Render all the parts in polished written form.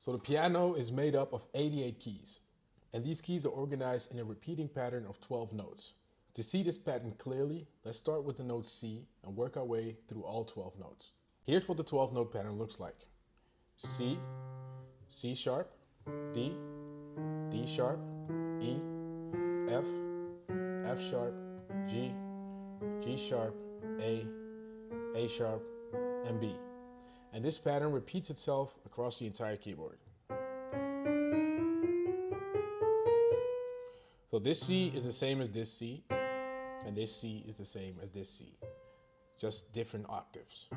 So the piano is made up of 88 keys, and these keys are organized in a repeating pattern of 12 notes. To see this pattern clearly, let's start with the note C and work our way through all 12 notes. Here's what the 12 note pattern looks like. C, C sharp, D, D sharp, E, F, F sharp, G, G sharp, A sharp, and B. And this pattern repeats itself across the entire keyboard. So this C is the same as this C, and this C is the same as this C, just different octaves.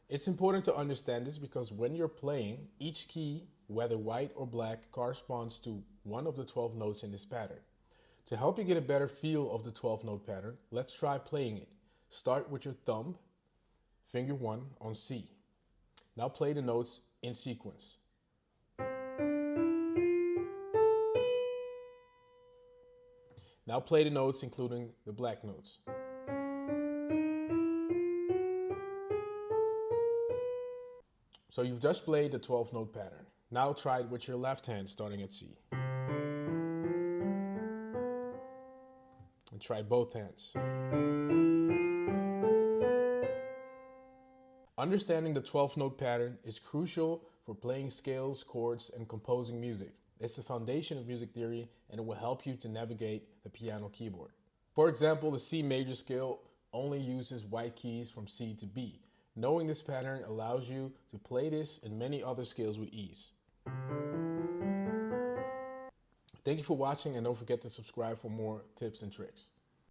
It's important to understand this because when you're playing, each key, whether white or black, corresponds to one of the 12 notes in this pattern. To help you get a better feel of the 12 note pattern, let's try playing it. Start with your thumb, finger 1 on C. Now play the notes in sequence. Now play the notes including the black notes. So you've just played the 12 note pattern. Now try it with your left hand starting at C. And try both hands. Understanding the 12 note pattern is crucial for playing scales, chords, and composing music. It's the foundation of music theory and it will help you to navigate the piano keyboard. For example, the C major scale only uses white keys from C to B. Knowing this pattern allows you to play this and many other scales with ease. Thank you for watching and don't forget to subscribe for more tips and tricks.